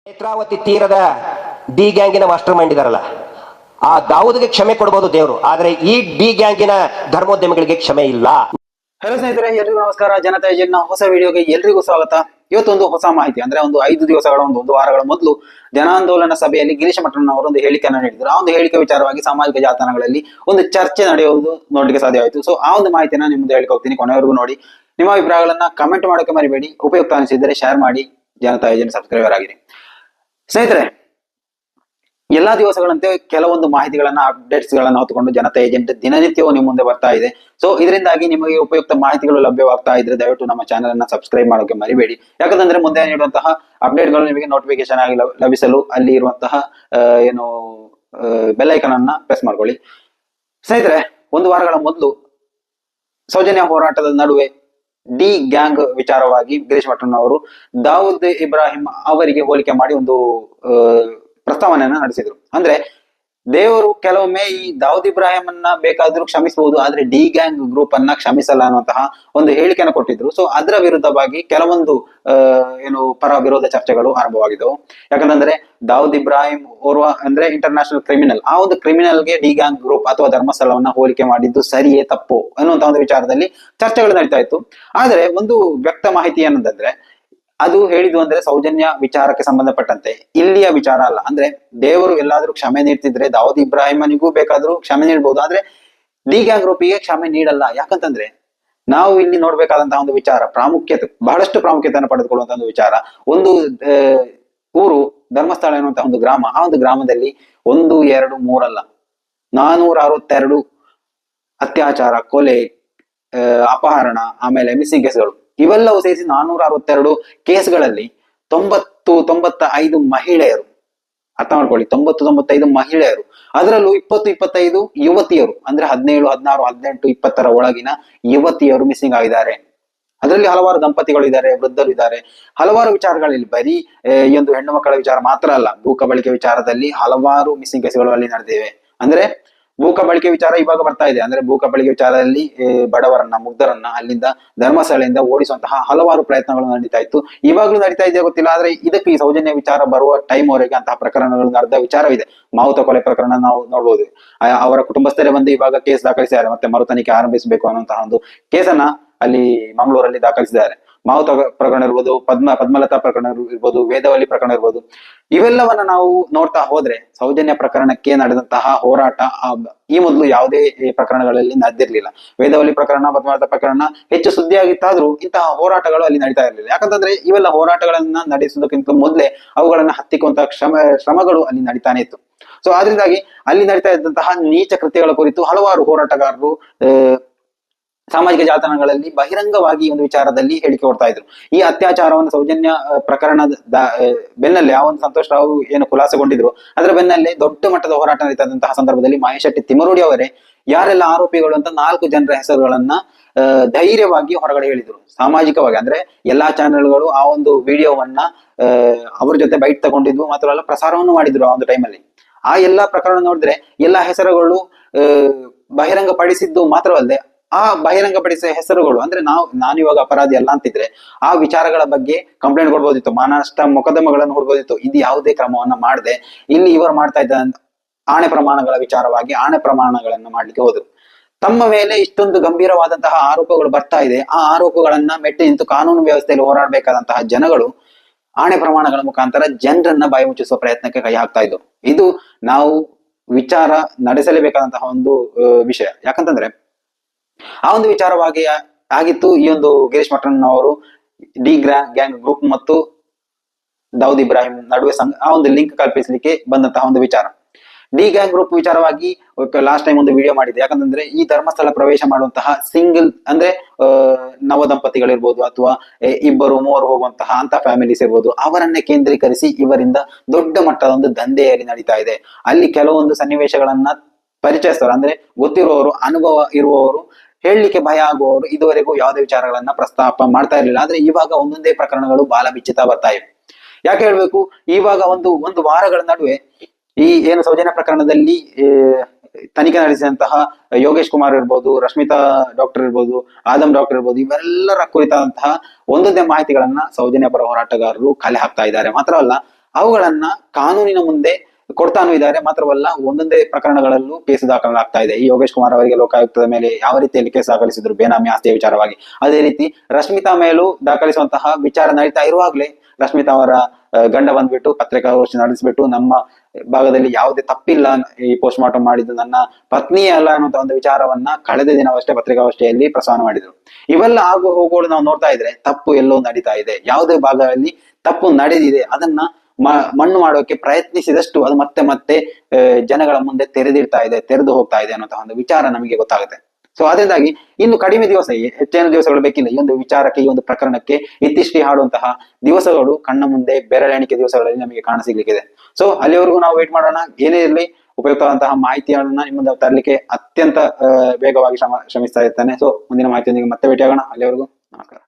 ನೇತ್ರಾವತಿ ತೀರದ D ಗ್ಯಾಂಗಿನ master mind ಇದಾರಲ್ಲ, ಆ ದಾವೂದ್ಗೆ ಕ್ಷಮೆ ಕೊಡಬಹುದು ದೇವರು, ಆದ್ರೆ ಈ ಡಿ ಗ್ಯಾಂಗಿನ ಧರ್ಮೋದ್ಯಮಿಗಳಿಗೆ ಕ್ಷಮೆ ಇಲ್ಲ. ಹಲೋ ಸ್ನೇಹಿತರೆ, ಎಲ್ರಿಗೂ ನಮಸ್ಕಾರ. ಜನತಾ ಏಜೆಂಟ್ನ ಹೊಸ ವಿಡಿಯೋಗೆ ಎಲ್ರಿಗೂ ಸ್ವಾಗತ. ಇವತ್ತೊಂದು ಹೊಸ ಮಾಹಿತಿ ಅಂದ್ರೆ ಒಂದು 5 ದಿವಸಗಳ ಒಂದು ವಾರಗಳ ಮೊದಲು ಜನಾಂದೋಲನ ಸಭೆಯಲ್ಲಿ ಗಿರೀಶ್ ಮಠನ್ ಅವರು ಒಂದು ಹೇಳಿಕೆಯನ್ನು ನೀಡಿದ್ರು. ಆ ಒಂದು ಹೇಳಿಕೆ ವಿಚಾರವಾಗಿ ಸಾಮಾಜಿಕ ಜಾಲತಾಣಗಳಲ್ಲಿ ಒಂದು ಚರ್ಚೆ ನಡೆಯುವುದು ನೋಡಲಿಕ್ಕೆ ಸಾಧ್ಯವಾಯಿತು. ಸೊ ಆ ಒಂದು ಮಾಹಿತಿನ ನಿಮ್ಮ ಮುಂದೆ ಹೇಳಿಕೆ ಹೋಗ್ತೀನಿ, ಕೊನೆವರೆಗೂ ನೋಡಿ. ನಿಮ್ಮ ಅಭಿಪ್ರಾಯಗಳನ್ನ ಕಮೆಂಟ್ ಮಾಡೋಕೆ ಮರಿಬೇಡಿ. ಉಪಯುಕ್ತ ಅನಿಸಿದರೆ ಶೇರ್ ಮಾಡಿ. ಜನತಾ ಏಜೆಂಟ್ ಸಬ್ಸ್ಕ್ರೈಬರ್ ಆಗಿರಿ. ಸ್ನೇಹಿತರೆ, ಎಲ್ಲಾ ದಿವಸಗಳಂತೆ ಕೆಲವೊಂದು ಮಾಹಿತಿಗಳನ್ನ ಅಪ್ಡೇಟ್ಸ್ ಗಳನ್ನ ಹೊತ್ತುಕೊಂಡು ಜನತಾ ಏಜೆಂಟ್ ದಿನನಿತ್ಯವೂ ನಿಮ್ಮ ಮುಂದೆ ಬರ್ತಾ ಇದೆ. ಸೊ ಇದರಿಂದಾಗಿ ನಿಮಗೆ ಉಪಯುಕ್ತ ಮಾಹಿತಿಗಳು ಲಭ್ಯವಾಗ್ತಾ ಇದ್ರೆ ದಯವಿಟ್ಟು ನಮ್ಮ ಚಾನೆಲ್ ಅನ್ನ ಸಬ್ಸ್ಕ್ರೈಬ್ ಮಾಡೋಕೆ ಮರಿಬೇಡಿ. ಯಾಕಂದ್ರೆ ಮುಂದೆ ನೀಡುವಂತಹ ಅಪ್ಡೇಟ್ ಗಳು ನಿಮಗೆ ನೋಟಿಫಿಕೇಶನ್ ಆಗಿ ಲಭಿಸಲು ಅಲ್ಲಿ ಇರುವಂತಹ ಬೆಲ್ ಐಕಾನ್ ಅನ್ನ ಪ್ರೆಸ್ ಮಾಡ್ಕೊಳ್ಳಿ. ಸ್ನೇಹಿತರೆ, ಒಂದು ವಾರಗಳ ಮೊದಲು ಸೌಜನ್ಯ ಹೋರಾಟದ ನಡುವೆ ಡಿ ಗ್ಯಾಂಗ್ ವಿಚಾರವಾಗಿ ಗಿರೀಶ್ ಮಠನ್ ಅವರು ದಾವೂದ್ ಇಬ್ರಾಹಿಂ ಅವರಿಗೆ ಹೋಲಿಕೆ ಮಾಡಿ ಒಂದು ಪ್ರಸ್ತಾವನೆಯನ್ನ ನಡೆಸಿದ್ರು. ಅಂದ್ರೆ ದೇವರು ಕೆಲವೊಮ್ಮೆ ಈ ದಾವೂದ್ ಇಬ್ರಾಹಿಂ ಅನ್ನ ಬೇಕಾದ್ರೂ ಕ್ಷಮಿಸಬಹುದು, ಆದ್ರೆ ಡಿ ಗ್ಯಾಂಗ್ ಗ್ರೂಪ್ ಅನ್ನ ಕ್ಷಮಿಸಲ್ಲ ಅನ್ನುವಂತಹ ಒಂದು ಹೇಳಿಕೆಯನ್ನು ಕೊಟ್ಟಿದ್ರು. ಸೊ ಅದರ ವಿರುದ್ಧವಾಗಿ ಕೆಲವೊಂದು ಪರ ವಿರೋಧ ಚರ್ಚೆಗಳು ಆರಂಭವಾಗಿದ್ದವು. ಯಾಕಂತಂದ್ರೆ ದಾವೂದ್ ಇಬ್ರಾಹಿಂ ಓರ್ವ ಅಂದ್ರೆ ಇಂಟರ್ನ್ಯಾಷನಲ್ ಕ್ರಿಮಿನಲ್, ಆ ಒಂದು ಕ್ರಿಮಿನಲ್ಗೆ ಡಿ ಗ್ಯಾಂಗ್ ಗ್ರೂಪ್ ಅಥವಾ ಧರ್ಮಸ್ಥಳವನ್ನ ಹೋಲಿಕೆ ಮಾಡಿದ್ದು ಸರಿಯೇ ತಪ್ಪು ಅನ್ನುವಂತಹ ಒಂದು ವಿಚಾರದಲ್ಲಿ ಚರ್ಚೆಗಳು ನಡೀತಾ ಇತ್ತು. ಆದ್ರೆ ಒಂದು ವ್ಯಕ್ತ ಮಾಹಿತಿ ಏನಂತಂದ್ರೆ, ಅದು ಹೇಳಿದ್ದು ಅಂದ್ರೆ ಸೌಜನ್ಯ ವಿಚಾರಕ್ಕೆ ಸಂಬಂಧಪಟ್ಟಂತೆ ಇಲ್ಲಿಯ ವಿಚಾರ ಅಲ್ಲ. ಅಂದ್ರೆ ದೇವರು ಎಲ್ಲಾದ್ರೂ ಕ್ಷಮೆ ನೀಡ್ತಿದ್ರೆ ದಾವೂದ್ ಇಬ್ರಾಹಿಮನಿಗೂ ಬೇಕಾದ್ರೂ ಕ್ಷಮೆ ನೀಡಬಹುದು, ಆದ್ರೆ ಡಿ ಗ್ಯಾಂಗ್ ಗ್ರೂಪಿಗೆ ಕ್ಷಮೆ ನೀಡಲ್ಲ. ಯಾಕಂತಂದ್ರೆ ನಾವು ಇಲ್ಲಿ ನೋಡ್ಬೇಕಾದಂತಹ ಒಂದು ವಿಚಾರ ಬಹಳಷ್ಟು ಪ್ರಾಮುಖ್ಯತೆಯನ್ನು ಪಡೆದುಕೊಳ್ಳುವಂತಹ ಒಂದು ವಿಚಾರ. ಒಂದು ಊರು ಧರ್ಮಸ್ಥಳ ಎನ್ನುವಂತಹ ಒಂದು ಗ್ರಾಮ, ಆ ಒಂದು ಗ್ರಾಮದಲ್ಲಿ 1, 2, 3 ಅಲ್ಲ, 462 ಅತ್ಯಾಚಾರ, ಕೊಲೆ, ಅಪಹರಣ, ಆಮೇಲೆ ಮಿಸ್ಸಿಂಗ್ ಕೇಸ್ಗಳು ಇವೆಲ್ಲವೂ ಸೇರಿಸಿ 462 ಕೇಸ್ಗಳಲ್ಲಿ 95 ಮಹಿಳೆಯರು. ಅರ್ಥ ಮಾಡ್ಕೊಳ್ಳಿ, 95 ಮಹಿಳೆಯರು. ಅದರಲ್ಲೂ 25 ಯುವತಿಯರು, ಅಂದ್ರೆ 17, 16, 18, 20 ಒಳಗಿನ ಯುವತಿಯರು ಮಿಸ್ಸಿಂಗ್ ಆಗಿದ್ದಾರೆ. ಅದರಲ್ಲಿ ಹಲವಾರು ದಂಪತಿಗಳು ಇದ್ದಾರೆ, ವೃದ್ಧರು ಇದ್ದಾರೆ. ಹಲವಾರು ವಿಚಾರಗಳಲ್ಲಿ ಬರೀ ಈ ಒಂದು ಹೆಣ್ಣು ಮಕ್ಕಳ ವಿಚಾರ ಮಾತ್ರ ಅಲ್ಲ, ಭೂ ಕಬಳಿಕೆ ವಿಚಾರದಲ್ಲಿ ಹಲವಾರು ಮಿಸ್ಸಿಂಗ್ ಕೇಸ್ಗಳು ಅಲ್ಲಿ ನಡೆದಿವೆ. ಅಂದ್ರೆ ಭೂ ಕಬಳಿಕೆ ವಿಚಾರ ಇವಾಗ ಬರ್ತಾ ಇದೆ. ಅಂದ್ರೆ ಭೂ ಕಬಳಿಕೆ ವಿಚಾರದಲ್ಲಿ ಬಡವರನ್ನ, ಮುಗ್ಧರನ್ನ ಅಲ್ಲಿಂದ ಧರ್ಮಸ್ಥಳದಿಂದ ಓಡಿಸುವಂತಹ ಹಲವಾರು ಪ್ರಯತ್ನಗಳು ನಡೀತಾ ಇತ್ತು. ಇವಾಗ್ಲೂ ನಡೀತಾ ಇದೆಯಾ ಗೊತ್ತಿಲ್ಲ, ಆದ್ರೆ ಇದಕ್ಕೆ ಈ ಸೌಜನ್ಯ ವಿಚಾರ ಬರುವ ಟೈಮ್ ವರೆಗೆ ಅಂತಹ ಪ್ರಕರಣಗಳು ನಡೆದ ವಿಚಾರವಿದೆ. ಮಾವುತ ಕೊಲೆ ಪ್ರಕರಣ ನಾವು ನೋಡ್ಬೋದು. ಅವರ ಕುಟುಂಬಸ್ಥರೇ ಬಂದು ಇವಾಗ ಕೇಸ್ ದಾಖಲಿಸಿದ್ದಾರೆ, ಮತ್ತೆ ಮರು ತನಿಖೆ ಆರಂಭಿಸಬೇಕು ಅನ್ನುವಂತಹ ಒಂದು ಕೇಸನ್ನ ಅಲ್ಲಿ ಮಂಗಳೂರಲ್ಲಿ ದಾಖಲಿಸಿದ್ದಾರೆ. ಮಾವುತ ಪ್ರಕರಣ ಇರ್ಬೋದು, ಪದ್ಮಲತಾ ಪ್ರಕರಣ ಇರ್ಬೋದು, ವೇದವಲ್ಲಿ ಪ್ರಕರಣ ಇರ್ಬೋದು. ಇವೆಲ್ಲವನ್ನ ನಾವು ನೋಡ್ತಾ ಹೋದ್ರೆ ಸೌಜನ್ಯ ಪ್ರಕರಣಕ್ಕೆ ನಡೆದಂತಹ ಹೋರಾಟ ಈ ಮೊದಲು ಯಾವುದೇ ಪ್ರಕರಣಗಳಲ್ಲಿ ನಡೆದಿರ್ಲಿಲ್ಲ. ವೇದವಲ್ಲಿ ಪ್ರಕರಣ, ಪದ್ಮಲತಾ ಪ್ರಕರಣ ಹೆಚ್ಚು ಸುದ್ದಿ ಆಗಿತ್ತಾದ್ರೂ ಇಂತಹ ಹೋರಾಟಗಳು ಅಲ್ಲಿ ನಡೀತಾ ಇರಲಿಲ್ಲ. ಯಾಕಂತಂದ್ರೆ ಇವೆಲ್ಲ ಹೋರಾಟಗಳನ್ನ ನಡೆಸುವುದಕ್ಕಿಂತ ಮೊದಲೇ ಅವುಗಳನ್ನ ಹತ್ತಿಕ್ಕುವಂತಹ ಶ್ರಮಗಳು ಅಲ್ಲಿ ನಡೀತಾನೆ ಇತ್ತು. ಸೊ ಆದ್ರಿಂದಾಗಿ ಅಲ್ಲಿ ನಡೀತಾ ಇದ್ದಂತಹ ನೀಚ ಕೃತ್ಯಗಳ ಕುರಿತು ಹಲವಾರು ಹೋರಾಟಗಾರರು ಸಾಮಾಜಿಕ ಜಾಲತಾಣಗಳಲ್ಲಿ ಬಹಿರಂಗವಾಗಿ ಒಂದು ವಿಚಾರದಲ್ಲಿ ಹೇಳಿಕೆ ಕೊಡ್ತಾ ಇದ್ರು. ಈ ಅತ್ಯಾಚಾರವನ್ನು ಸೌಜನ್ಯ ಪ್ರಕರಣದ ಬೆನ್ನಲ್ಲೇ ಆ ಒಂದು ಸಂತೋಷ್ ರಾವ್ ಏನು ಖುಲಾಸೆಗೊಂಡಿದ್ರು, ಅದರ ಬೆನ್ನಲ್ಲೇ ದೊಡ್ಡ ಮಟ್ಟದ ಹೋರಾಟ ನಡೀತದಂತಹ ಸಂದರ್ಭದಲ್ಲಿ ಮಹೇಶ್ ಶೆಟ್ಟಿ ತಿಮರೋಡಿ ಅವರೇ ಯಾರೆಲ್ಲ ಆರೋಪಿಗಳು ಅಂತ 4 ಜನರ ಹೆಸರುಗಳನ್ನ ಧೈರ್ಯವಾಗಿ ಹೊರಗಡೆ ಹೇಳಿದ್ರು. ಸಾಮಾಜಿಕವಾಗಿ ಅಂದ್ರೆ ಎಲ್ಲಾ ಚಾನೆಲ್ಗಳು ಆ ಒಂದು ವಿಡಿಯೋವನ್ನ ಅವ್ರ ಜೊತೆ ಬೈಟ್ ತಗೊಂಡಿದ್ವು, ಮಾತ್ರ ಪ್ರಸಾರವನ್ನು ಮಾಡಿದ್ರು. ಆ ಒಂದು ಟೈಮಲ್ಲಿ ಆ ಎಲ್ಲಾ ಪ್ರಕರಣ ನೋಡಿದ್ರೆ ಎಲ್ಲಾ ಹೆಸರುಗಳು ಬಹಿರಂಗ ಪಡಿಸಿದ್ದು ಮಾತ್ರವಲ್ಲದೆ, ಆ ಬಹಿರಂಗಪಡಿಸಿದ ಹೆಸರುಗಳು ಅಂದ್ರೆ ನಾನು ಇವಾಗ ಅಪರಾಧಿ ಅಲ್ಲ ಅಂತಿದ್ರೆ ಆ ವಿಚಾರಗಳ ಬಗ್ಗೆ ಕಂಪ್ಲೇಂಟ್ ಕೊಡ್ಬೋದಿತ್ತು, ಮಾನನಷ್ಟ ಮೊಕದ್ದಮೆಗಳನ್ನು ಕೊಡ್ಬೋದಿತ್ತು. ಇದು ಯಾವುದೇ ಕ್ರಮವನ್ನ ಮಾಡದೆ ಇಲ್ಲಿ ಇವರು ಮಾಡ್ತಾ ಇದ್ದ ಆಣೆ ಪ್ರಮಾಣಗಳ ವಿಚಾರವಾಗಿ ಆಣೆ ಪ್ರಮಾಣಗಳನ್ನ ಮಾಡ್ಲಿಕ್ಕೆ ಹೋದ್ರು. ತಮ್ಮ ಮೇಲೆ ಇಷ್ಟೊಂದು ಗಂಭೀರವಾದಂತಹ ಆರೋಪಗಳು ಬರ್ತಾ ಇದೆ, ಆ ಆರೋಪಗಳನ್ನ ಮೆಟ್ಟಿ ನಿಂತು ಕಾನೂನು ವ್ಯವಸ್ಥೆಯಲ್ಲಿ ಹೋರಾಡಬೇಕಾದಂತಹ ಜನಗಳು ಆಣೆ ಪ್ರಮಾಣಗಳ ಮುಖಾಂತರ ಜನರನ್ನ ಬಾಯಿ ಮುಚ್ಚಿಸುವ ಪ್ರಯತ್ನಕ್ಕೆ ಕೈ ಹಾಕ್ತಾ ಇದ್ದು. ಇದು ನಾವು ವಿಚಾರ ನಡೆಸಲೇಬೇಕಾದಂತಹ ಒಂದು ವಿಷಯ. ಯಾಕಂತಂದ್ರೆ ಆ ಒಂದು ವಿಚಾರವಾಗಿ ಆಗಿತ್ತು ಈ ಒಂದು ಗಿರೀಶ್ ಮಠನ್ ಅವರು ಡಿ ಗ್ಯಾಂಗ್ ಗ್ರೂಪ್ ಮತ್ತು ದಾವೂದ್ ಇಬ್ರಾಹಿಂ ನಡುವೆ ಆ ಒಂದು ಲಿಂಕ್ ಕಲ್ಪಿಸಲಿಕ್ಕೆ ಬಂದಂತಹ ಒಂದು ವಿಚಾರ. ಡಿ ಗ್ಯಾಂಗ್ ಗ್ರೂಪ್ ವಿಚಾರವಾಗಿ ಲಾಸ್ಟ್ ಟೈಮ್ ಒಂದು ವಿಡಿಯೋ ಮಾಡಿದೆ. ಯಾಕಂತಂದ್ರೆ ಈ ಧರ್ಮಸ್ಥಳ ಪ್ರವೇಶ ಮಾಡುವಂತಹ ಸಿಂಗಲ್ ಅಂದ್ರೆ ನವ ದಂಪತಿಗಳಿರ್ಬೋದು ಅಥವಾ 2, 3 ಹೋಗುವಂತಹ ಅಂತ ಫ್ಯಾಮಿಲೀಸ್ ಇರ್ಬೋದು, ಅವರನ್ನೇ ಕೇಂದ್ರೀಕರಿಸಿ ಇವರಿಂದ ದೊಡ್ಡ ಮಟ್ಟದ ಒಂದು ದಂಧೆಯಲ್ಲಿ ನಡೀತಾ ಇದೆ. ಅಲ್ಲಿ ಕೆಲವೊಂದು ಸನ್ನಿವೇಶಗಳನ್ನ ಪರಿಚಯಿಸ್ತಾರೆ, ಅಂದ್ರೆ ಗೊತ್ತಿರುವವರು, ಅನುಭವ ಇರುವವರು, ಹೇಳಲಿಕ್ಕೆ ಭಯ ಆಗುವವರು ಇದುವರೆಗೂ ಯಾವುದೇ ವಿಚಾರಗಳನ್ನ ಪ್ರಸ್ತಾಪ ಮಾಡ್ತಾ ಇರಲಿಲ್ಲ. ಆದ್ರೆ ಇವಾಗ ಒಂದೊಂದೇ ಪ್ರಕರಣಗಳು ಬಾಲ ಬಿಚ್ಚುತ್ತಾ ಬರ್ತಾ ಇವೆ. ಯಾಕೆ ಹೇಳ್ಬೇಕು, ಇವಾಗ ಒಂದು ವಾರಗಳ ನಡುವೆ ಈ ಏನು ಸೌಜನ್ಯ ಪ್ರಕರಣದಲ್ಲಿ ತನಿಖೆ ನಡೆಸಿದಂತಹ ಯೋಗೇಶ್ ಕುಮಾರ್ ಇರ್ಬೋದು, ರಶ್ಮಿತಾ ಡಾಕ್ಟರ್ ಇರ್ಬೋದು, ಆದಮ್ ಡಾಕ್ಟರ್ ಇರ್ಬೋದು, ಇವೆಲ್ಲರ ಕುರಿತಾದಂತಹ ಒಂದೊಂದೇ ಮಾಹಿತಿಗಳನ್ನ ಸೌಜನ್ಯ ಪರ ಹೋರಾಟಗಾರರು ಕಲೆ ಹಾಕ್ತಾ ಇದ್ದಾರೆ. ಮಾತ್ರ ಅಲ್ಲ, ಅವುಗಳನ್ನ ಕಾನೂನಿನ ಮುಂದೆ ಕೊಡ್ತಾನೂ ಇದ್ದಾರೆ. ಮಾತ್ರವಲ್ಲ, ಒಂದೊಂದೇ ಪ್ರಕರಣಗಳಲ್ಲೂ ಕೇಸು ದಾಖಲಾಗ್ತಾ ಇದೆ. ಈ ಯೋಗೇಶ್ ಕುಮಾರ್ ಅವರಿಗೆ ಲೋಕಾಯುಕ್ತದ ಮೇಲೆ ಯಾವ ರೀತಿಯಲ್ಲಿ ಕೇಸ್ ದಾಖಲಿಸಿದ್ರು ಬೇನಾಮಿ ಆಸ್ತಿಯ ವಿಚಾರವಾಗಿ, ಅದೇ ರೀತಿ ರಶ್ಮಿತಾ ಮೇಲೂ ದಾಖಲಿಸುವಂತಹ ವಿಚಾರ ನಡೀತಾ ಇರುವಾಗಲೇ ರಶ್ಮಿತಾ ಅವರ ಗಂಡ ಬಂದ್ಬಿಟ್ಟು ಪತ್ರಿಕಾಗೋಷ್ಠಿ ನಡೆಸಿಬಿಟ್ಟು ನಮ್ಮ ಭಾಗದಲ್ಲಿ ಯಾವುದೇ ತಪ್ಪಿಲ್ಲ, ಈ ಪೋಸ್ಟ್ ಮಾರ್ಟಮ್ ಮಾಡಿದ್ದು ನನ್ನ ಪತ್ನಿಯೇ ಅಲ್ಲ ಅನ್ನುವಂತ ಒಂದು ವಿಚಾರವನ್ನ ಕಳೆದ ದಿನವಷ್ಟೇ ಪತ್ರಿಕಾಗೋಷ್ಠಿಯಲ್ಲಿ ಪ್ರಸಾರ ಮಾಡಿದ್ರು. ಇವೆಲ್ಲ ಆಗು ಹೋಗುಗಳು ನಾವು ನೋಡ್ತಾ ಇದ್ರೆ ತಪ್ಪು ಎಲ್ಲೋ ನಡೀತಾ ಇದೆ. ಯಾವುದೇ ಭಾಗದಲ್ಲಿ ತಪ್ಪು ನಡೆದಿದೆ ಅದನ್ನ ಮಣ್ಣು ಮಾಡೋಕೆ ಪ್ರಯತ್ನಿಸಿದಷ್ಟು ಅದು ಮತ್ತೆ ಮತ್ತೆ ಜನಗಳ ಮುಂದೆ ತೆರೆದಿಡ್ತಾ ಇದೆ, ತೆರೆದು ಹೋಗ್ತಾ ಇದೆ ಅನ್ನುವಂತಹ ಒಂದು ವಿಚಾರ ನಮಗೆ ಗೊತ್ತಾಗುತ್ತೆ. ಸೊ ಅದರಿಂದಾಗಿ ಇನ್ನು ಕಡಿಮೆ ದಿವಸ, ಹೆಚ್ಚಿನ ದಿವಸಗಳು ಬೇಕಿಲ್ಲ ಈ ಒಂದು ವಿಚಾರಕ್ಕೆ, ಈ ಒಂದು ಪ್ರಕರಣಕ್ಕೆ ಇತ್ತಿಷ್ಟಿ ಹಾಡುವಂತಹ ದಿವಸಗಳು ಕಣ್ಣ ಮುಂದೆ ಬೆರಳೆಣಿಕೆ ದಿವಸಗಳಲ್ಲಿ ನಮಗೆ ಕಾಣಸಿಗ್ಲಿಕ್ಕಿದೆ. ಸೊ ಅಲ್ಲಿವರೆಗೂ ನಾವು ವೇಟ್ ಮಾಡೋಣ. ಏನೇ ಇರಲಿ, ಉಪಯುಕ್ತವಾದಂತಹ ಮಾಹಿತಿಗಳನ್ನ ನಿಮ್ಮಂದ ತರಲಿಕ್ಕೆ ಅತ್ಯಂತ ವೇಗವಾಗಿ ಶ್ರಮಿಸ್ತಾ ಇರ್ತಾನೆ. ಸೊ ಮುಂದಿನ ಮಾಹಿತಿಯೊಂದಿಗೆ ಮತ್ತೆ ಭೇಟಿಯಾಗೋಣ. ಅಲ್ಲಿವರೆಗೂ ನಮಸ್ಕಾರ.